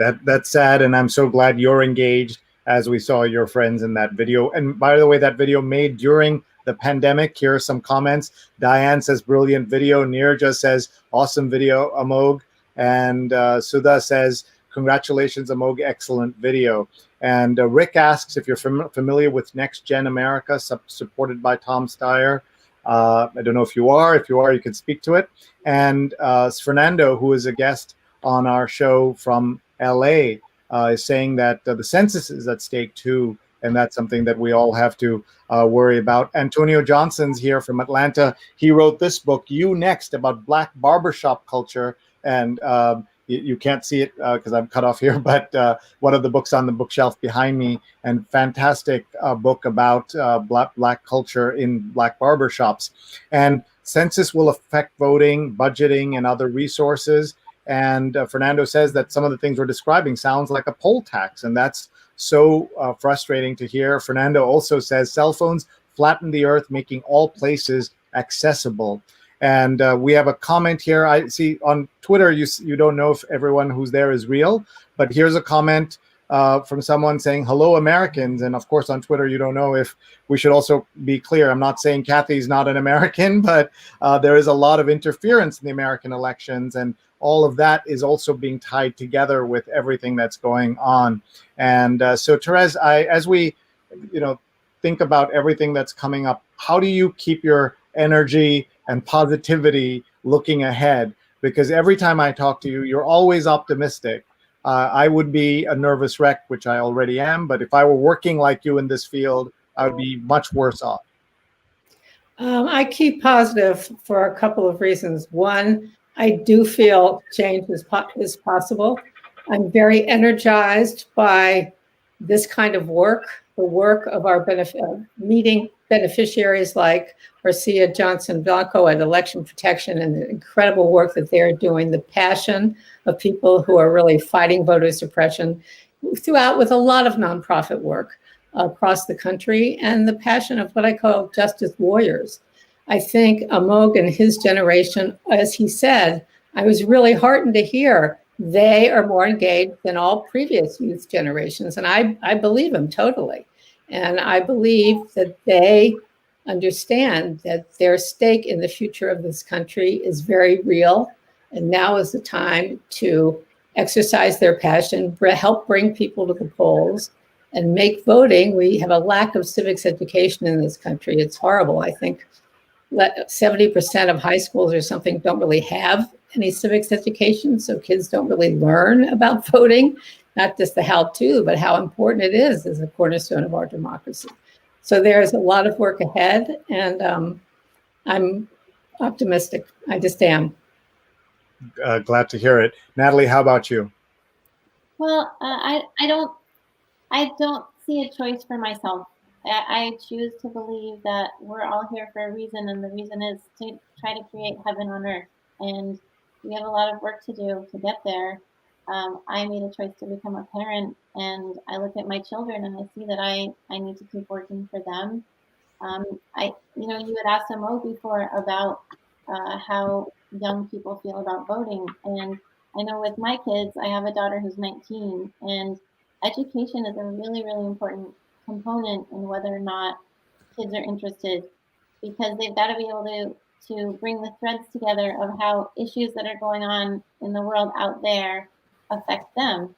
sad, and I'm so glad you're engaged, as we saw your friends in that video. And by the way, that video made during the pandemic. Here are some comments. Diane says, brilliant video. Neerja says, awesome video, Amogh. And Sudha says, congratulations, Amogh, excellent video. And Rick asks if you're familiar with Next Gen America, supported by Tom Steyer. I don't know if you are. If you are, you can speak to it. And Fernando, who is a guest on our show from LA, is saying that the census is at stake too, and that's something that we all have to worry about. Antonio Johnson's here from Atlanta. He wrote this book, You Next, about Black barbershop culture, and you can't see it because I'm cut off here, but one of the books on the bookshelf behind me, and fantastic book about black culture in Black barbershops. And census will affect voting, budgeting, and other resources. And Fernando says that some of the things we're describing sounds like a poll tax, and that's so frustrating to hear. Fernando also says cell phones flatten the earth, making all places accessible. And we have a comment here. I see on Twitter, you don't know if everyone who's there is real, but here's a comment from someone saying, hello, Americans. And of course, on Twitter, you don't know if we should also be clear. I'm not saying Kathy's not an American, but there is a lot of interference in the American elections, and all of that is also being tied together with everything that's going on. And so, Therese, as we think about everything that's coming up, how do you keep your energy and positivity looking ahead? Because every time I talk to you, you're always optimistic. I would be a nervous wreck, which I already am, but if I were working like you in this field, I would be much worse off. I keep positive for a couple of reasons. One, I do feel change is possible. I'm very energized by this kind of work, the work of our meeting beneficiaries like Marcia Johnson Blanco at Election Protection, and the incredible work that they're doing, the passion of people who are really fighting voter suppression throughout with a lot of nonprofit work across the country, and the passion of what I call justice warriors. I think Amogh and his generation, as he said, I was really heartened to hear they are more engaged than all previous youth generations. And I believe him totally. And I believe that they understand that their stake in the future of this country is very real. And now is the time to exercise their passion, help bring people to the polls, and make voting. We have a lack of civics education in this country. It's horrible. I think 70% of high schools or something don't really have any civics education, so kids don't really learn about voting, not just the how-to, but how important it is as a cornerstone of our democracy. So there's a lot of work ahead, and I'm optimistic. I just am. Glad to hear it. Natalie, how about you? Well, I don't see a choice for myself. I choose to believe that we're all here for a reason, and the reason is to try to create heaven on earth. And we have a lot of work to do to get there. I made a choice to become a parent, and I look at my children and I see that I need to keep working for them. You had asked Amogh before about how young people feel about voting, and I know with my kids, I have a daughter who's 19, and education is a really, really important component in whether or not kids are interested, because they've got to be able to bring the threads together of how issues that are going on in the world out there affect them.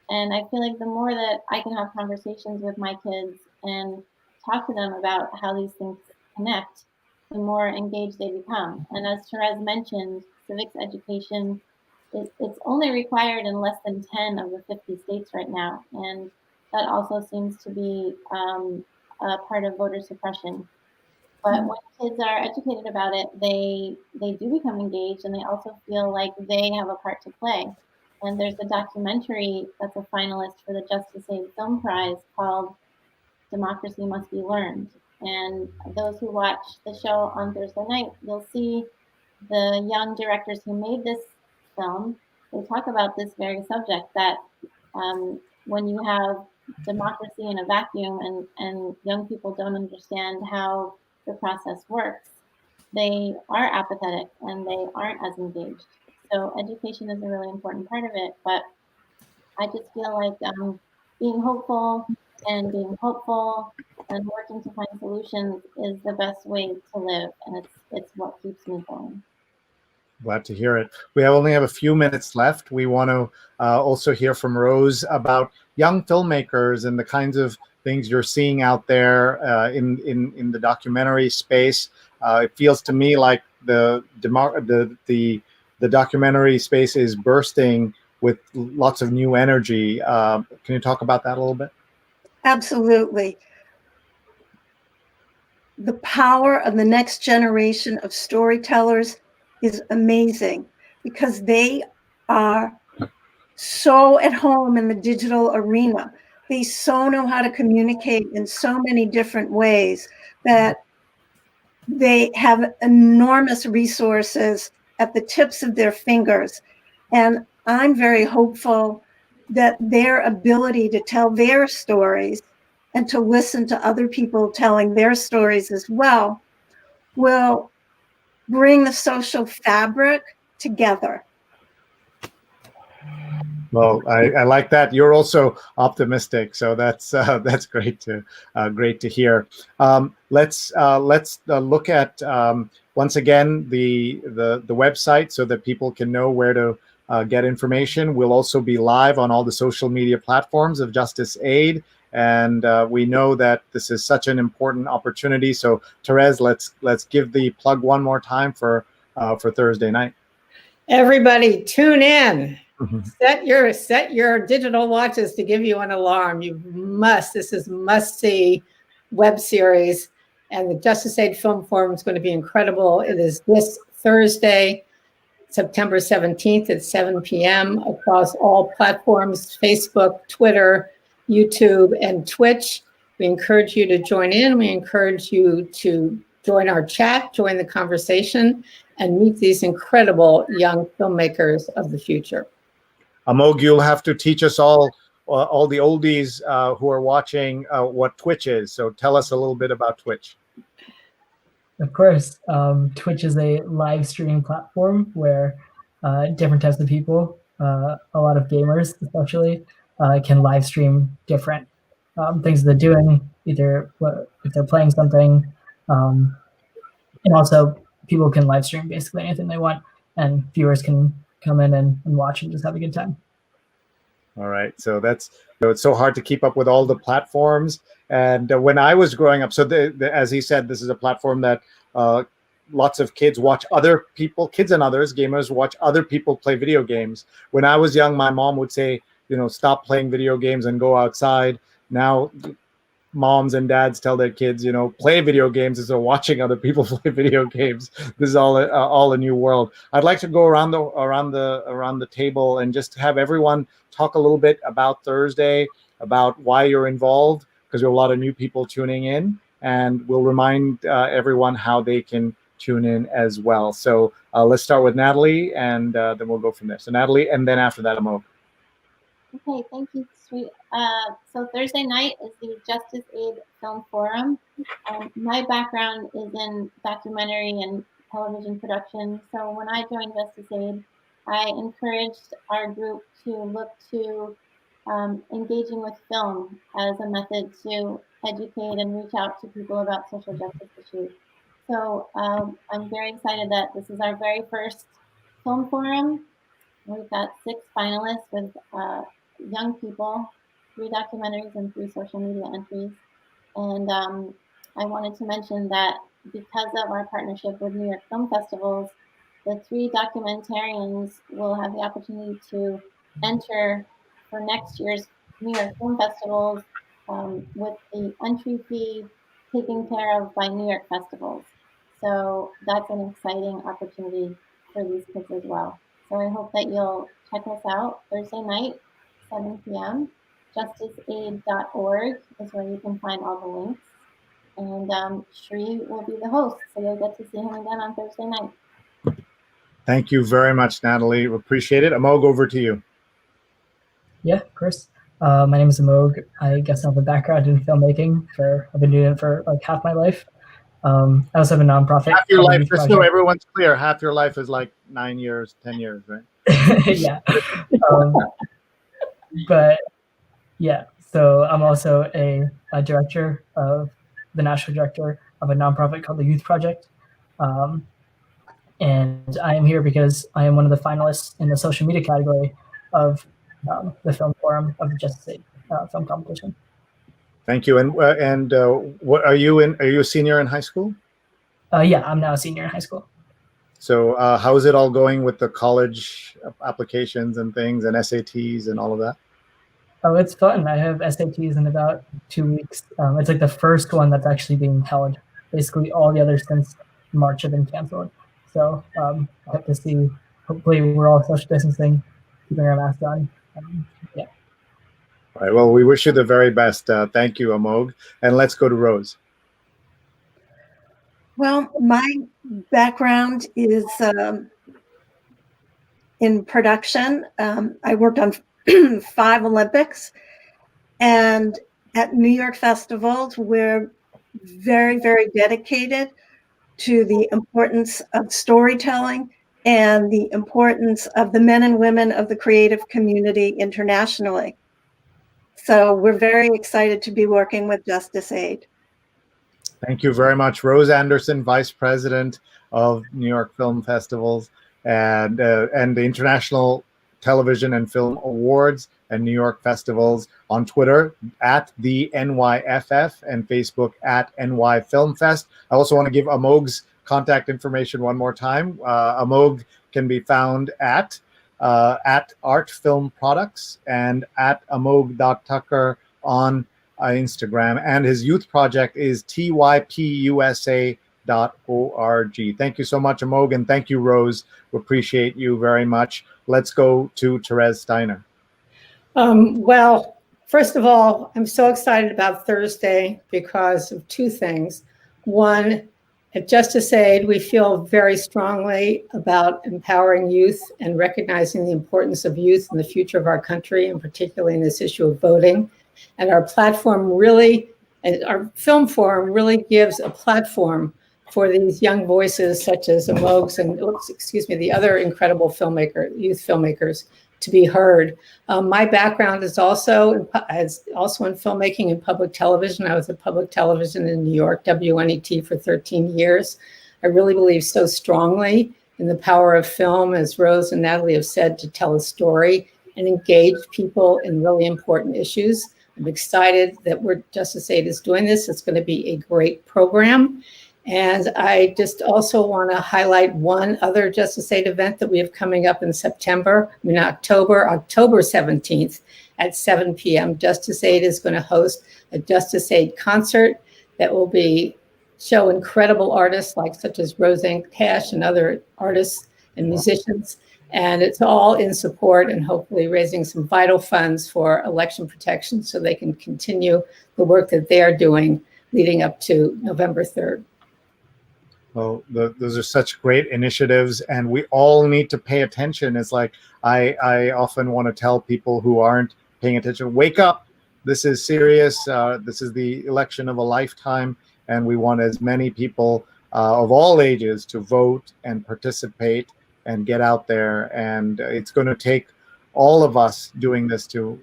And I feel like the more that I can have conversations with my kids and talk to them about how these things connect, the more engaged they become. And as Therese mentioned, civics education, it's only required in less than 10 of the 50 states right now. And that also seems to be a part of voter suppression. But when kids are educated about it, they do become engaged, and they also feel like they have a part to play. And there's a documentary that's a finalist for the JusticeAid Film Prize called Democracy Must Be Learned. And those who watch the show on Thursday night, you'll see the young directors who made this film. They talk about this very subject, that when you have democracy in a vacuum and young people don't understand how the process works, they are apathetic and they aren't as engaged. So education is a really important part of it, but I just feel like being hopeful and being hopeful and working to find solutions is the best way to live, and it's what keeps me going. Glad to hear it. We only have a few minutes left. We want to also hear from Rose about young filmmakers and the kinds of things you're seeing out there in the documentary space. It feels to me like the documentary space is bursting with lots of new energy. Can you talk about that a little bit? Absolutely. The power of the next generation of storytellers is amazing, because they are so at home in the digital arena. They so know how to communicate in so many different ways that they have enormous resources at the tips of their fingers. And I'm very hopeful that their ability to tell their stories and to listen to other people telling their stories as well will bring the social fabric together. Well, I like that. You're also optimistic, so that's great to hear. Let's look at once again the website so that people can know where to get information. We'll also be live on all the social media platforms of JusticeAid, and we know that this is such an important opportunity. So, Therese, let's give the plug one more time for Thursday night. Everybody, tune in. Set your digital watches to give you an alarm. You must. This is must-see web series, and the JusticeAid Film Forum is going to be incredible. It is this Thursday, September 17th at 7 p.m. across all platforms: Facebook, Twitter, YouTube, and Twitch. We encourage you to join in. We encourage you to join our chat, join the conversation, and meet these incredible young filmmakers of the future. Amogh, you'll have to teach us all the oldies who are watching what Twitch is. So tell us a little bit about Twitch. Of course. Twitch is a live streaming platform where different types of people, a lot of gamers especially, can live stream different things they're doing, either if they're playing something. And also people can live stream basically anything they want. and viewers can come in and watch and just have a good time. All right. So it's so hard to keep up with all the platforms. And when I was growing up, so as he said, this is a platform that lots of kids watch other people, kids and others, gamers watch other people play video games. When I was young, my mom would say, stop playing video games and go outside. Now moms and dads tell their kids, play video games instead of watching other people play video games. This is all a new world. I'd like to go around the table and just have everyone talk a little bit about Thursday, about why you're involved, because there are a lot of new people tuning in, and we'll remind everyone how they can tune in as well. So let's start with Natalie, and then we'll go from there. So Natalie, and then after that, Amogh. Okay, thank you, sweet. So Thursday night is the JusticeAid Film Forum. My background is in documentary and television production. So when I joined JusticeAid, I encouraged our group to look to engaging with film as a method to educate and reach out to people about social justice issues. So I'm very excited that this is our very first film forum. We've got 6 finalists with young people, 3 documentaries and 3 social media entries. And I wanted to mention that because of our partnership with New York Film Festivals, the 3 documentarians will have the opportunity to enter for next year's New York Film Festivals with the entry fee taken care of by New York Festivals. So that's an exciting opportunity for these kids as well. So I hope that you'll check us out Thursday night, 7 p.m. JusticeAid.org is where you can find all the links. And Sree will be the host, so you'll get to see him again on Thursday night. Thank you very much, Natalie. We appreciate it. Amogh, over to you. Yeah, of course. My name is Amogh. I guess I have a background in filmmaking. I've been doing it for like half my life. I also have a nonprofit. Half your life, just so everyone's clear, half your life is like 9 years, 10 years, right? Yeah. But yeah, so I'm also a director of the national director of a nonprofit called the Youth Project. And I am here because I am one of the finalists in the social media category of the Film Forum of the JusticeAid Film Competition. Thank you. And what are you in? Are you a senior in high school? Yeah, I'm now a senior in high school. So how is it all going with the college applications and things and SATs and all of that? Oh, it's fun. I have SATs in about 2 weeks. It's like the first one that's actually being held. Basically, all the others since March have been canceled. So I hope to see. Hopefully, we're all social distancing, keeping our masks on. Yeah. All right. Well, we wish you the very best. Thank you, Amogh. And let's go to Rose. Well, my background is in production. I worked on 5 Olympics, and at New York festivals, we're very, very dedicated to the importance of storytelling and the importance of the men and women of the creative community internationally. So we're very excited to be working with JusticeAid. Thank you very much. Rose Anderson, Vice President of New York Film Festivals and the International Television and Film Awards and New York Festivals, on Twitter at the NYFF and Facebook at NY Film Fest. I also want to give Amogh's contact information one more time. Amogh can be found at Art Film Products and at Amogh.Thakkar on Instagram, and his youth project is typusa.org. Thank you so much, Amogh, and thank you, Rose. We appreciate you very much. Let's go to Therese Steiner. Well, first of all, I'm so excited about Thursday because of 2 things. One, at JusticeAid, we feel very strongly about empowering youth and recognizing the importance of youth in the future of our country, and particularly in this issue of voting. And our platform really, and our film forum really gives a platform for these young voices such as Amogh's and, the other incredible youth filmmakers to be heard. My background is also in filmmaking and public television. I was at public television in New York, WNET, for 13 years. I really believe so strongly in the power of film, as Rose and Natalie have said, to tell a story and engage people in really important issues. I'm excited that JusticeAid is doing this. It's going to be a great program. And I just also want to highlight one other JusticeAid event that we have coming up in October 17th at 7 p.m. JusticeAid is going to host a JusticeAid concert that will show incredible artists such as Roseanne Cash and other artists and musicians. And it's all in support and hopefully raising some vital funds for election protection so they can continue the work that they are doing leading up to November 3rd. Well, those are such great initiatives, and we all need to pay attention. It's like I often want to tell people who aren't paying attention, wake up. This is serious. This is the election of a lifetime, and we want as many people of all ages to vote and participate and get out there. And it's going to take all of us doing this to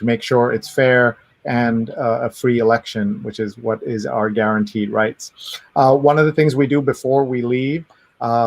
make sure it's fair and a free election, which is what is our guaranteed rights. One of the things we do before we leave,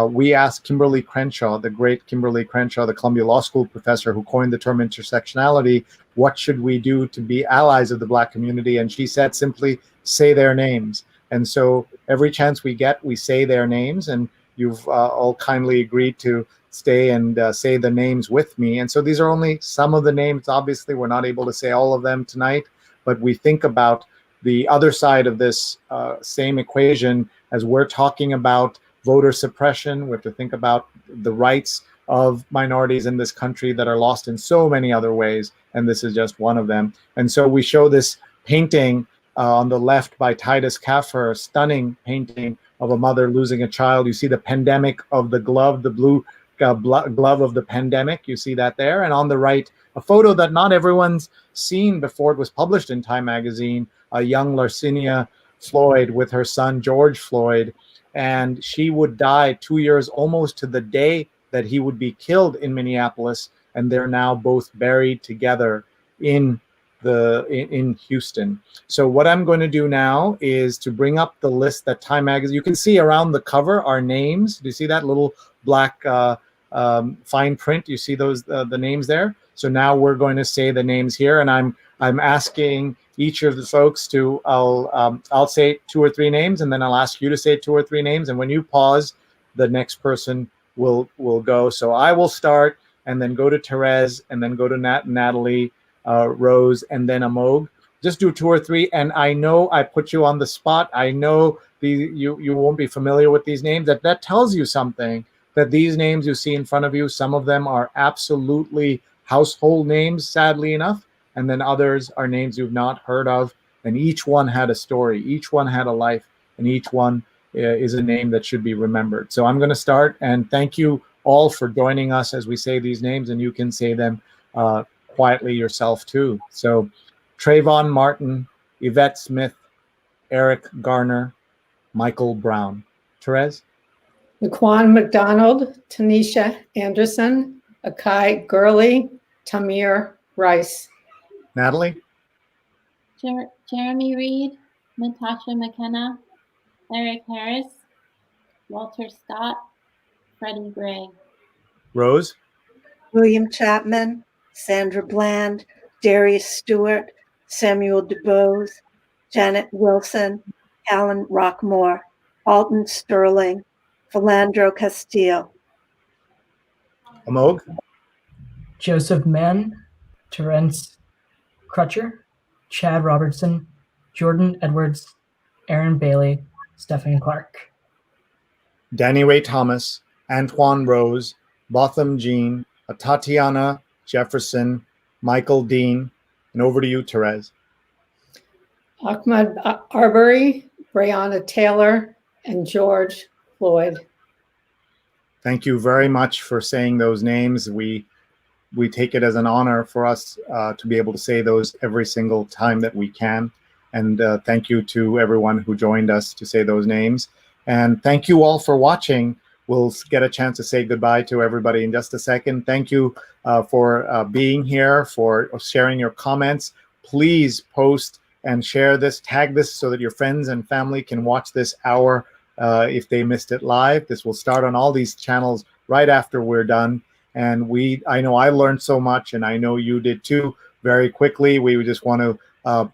we asked Kimberly Crenshaw, the great Kimberly Crenshaw, the Columbia Law School professor who coined the term intersectionality, what should we do to be allies of the Black community? And she said simply, say their names. And so every chance we get, we say their names, and you've all kindly agreed to stay and say the names with me. And so these are only some of the names. Obviously, we're not able to say all of them tonight, but we think about the other side of this same equation as we're talking about voter suppression. We have to think about the rights of minorities in this country that are lost in so many other ways, and this is just one of them. And so we show this painting on the left by Titus Kaffer, a stunning painting of a mother losing a child. You see the pandemic of the glove, the blue glove of the pandemic. You see that there. And on the right, a photo that not everyone's seen before it was published in Time magazine, a young Larcinia Floyd with her son, George Floyd. And she would die 2 years almost to the day that he would be killed in Minneapolis. And they're now both buried together in Houston. So what I'm going to do now is to bring up the list that Time magazine, you can see around the cover are names. Do you see that little black fine print? You see those the names there? So now we're going to say the names here, and I'm asking each of the folks to I'll say 2 or 3 names, and then I'll ask you to say 2 or 3 names, and when you pause, the next person will go. So I will start, and then go to Therese, and then go to Natalie, Rose, and then Amogh. Just do 2 or 3, and I know I put you on the spot. I know you won't be familiar with these names. That tells you something, that these names you see in front of you, some of them are absolutely household names, sadly enough, and then others are names you've not heard of, and each one had a story, each one had a life, and each one is a name that should be remembered. So I'm going to start, and thank you all for joining us as we say these names, and you can say them quietly yourself too. So Trayvon Martin, Yvette Smith, Eric Garner, Michael Brown. Therese? Laquan McDonald, Tanisha Anderson, Akai Gurley, Tamir Rice. Natalie? Jeremy Reed, Natasha McKenna, Eric Harris, Walter Scott, Freddie Gray. Rose? William Chapman, Sandra Bland, Darius Stewart, Samuel DuBose, Janet Wilson, Alan Rockmore, Alton Sterling, Philandro Castillo. Amogh? Joseph Mann, Terence Crutcher, Chad Robertson, Jordan Edwards, Aaron Bailey, Stephen Clark. Danny Ray Thomas, Antoine Rose, Botham Jean, Tatiana Jefferson, Michael Dean, and over to you, Therese. Ahmad Arbery, Breonna Taylor, and George Floyd. Thank you very much for saying those names. We take it as an honor for us to be able to say those every single time that we can. And thank you to everyone who joined us to say those names. And thank you all for watching. We'll get a chance to say goodbye to everybody in just a second. Thank you for being here, for sharing your comments. Please post and share this, tag this so that your friends and family can watch this hour if they missed it live. This will start on all these channels right after we're done. And I know I learned so much, and I know you did too. Very quickly, we just want to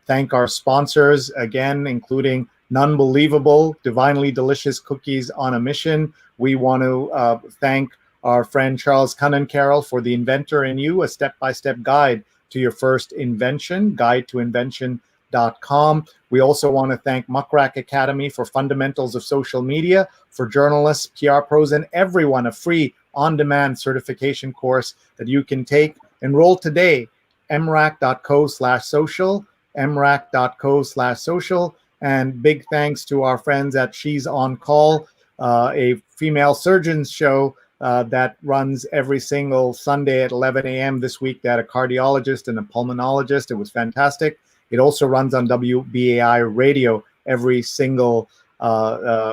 thank our sponsors again, including Nunbelievable, Divinely Delicious Cookies on a Mission. We want to thank our friend Charles Cunnincarroll for The Inventor in You, a step-by-step guide to your first invention, guidetoinvention.com. We also want to thank Muckrack Academy for fundamentals of social media for journalists, PR pros, and everyone, a free on-demand certification course that you can take. Enroll today, mrac.co/social, mrac.co/social. And big thanks to our friends at She's on Call, a female surgeons show that runs every single Sunday at 11 a.m. This week. They had a cardiologist and a pulmonologist. It was fantastic. It also runs on WBAI radio every single Monday,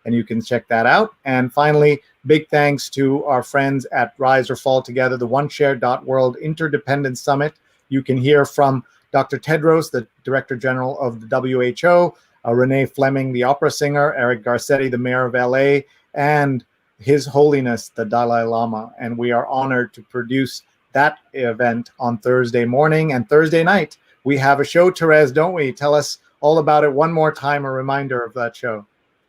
and you can check that out. And finally, big thanks to our friends at Rise or Fall Together, the OneShare.World Interdependence Summit. You can hear from Dr. Tedros, the Director General of the WHO, Renee Fleming, the opera singer, Eric Garcetti, the Mayor of LA, and His Holiness, the Dalai Lama. And we are honored to produce that event on Thursday morning and Thursday night. We have a show, Therese, don't we? Tell us all about it one more time, a reminder of that show.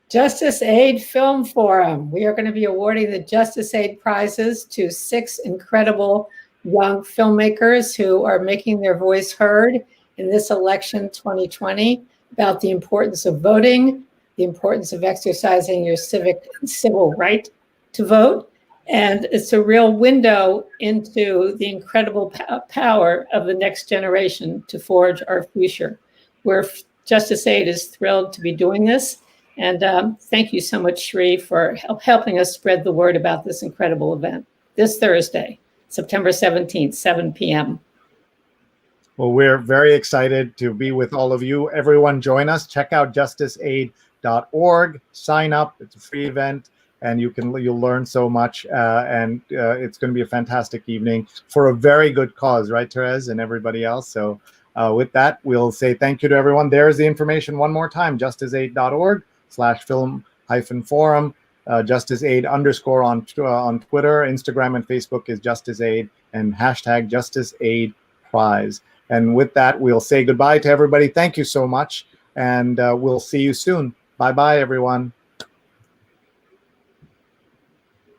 JusticeAid Film Forum. We are going to be awarding the JusticeAid prizes to 6 incredible young filmmakers who are making their voice heard in this election 2020 about the importance of voting, the importance of exercising your civic and civil right to vote. And it's a real window into the incredible power of the next generation to forge our future. JusticeAid is thrilled to be doing this. And thank you so much, Sree, for helping us spread the word about this incredible event this Thursday, September 17th, 7 p.m. Well, we're very excited to be with all of you. Everyone join us. Check out justiceaid.org. Sign up. It's a free event, and you'll learn so much. And it's going to be a fantastic evening for a very good cause, right, Therese, and everybody else. So with that, we'll say thank you to everyone. There's the information one more time, justiceaid.org/film-forum. JusticeAid _ on Twitter, Instagram, and Facebook is JusticeAid, and hashtag JusticeAidPrize. And with that, we'll say goodbye to everybody. Thank you so much, and we'll see you soon. Bye-bye, everyone.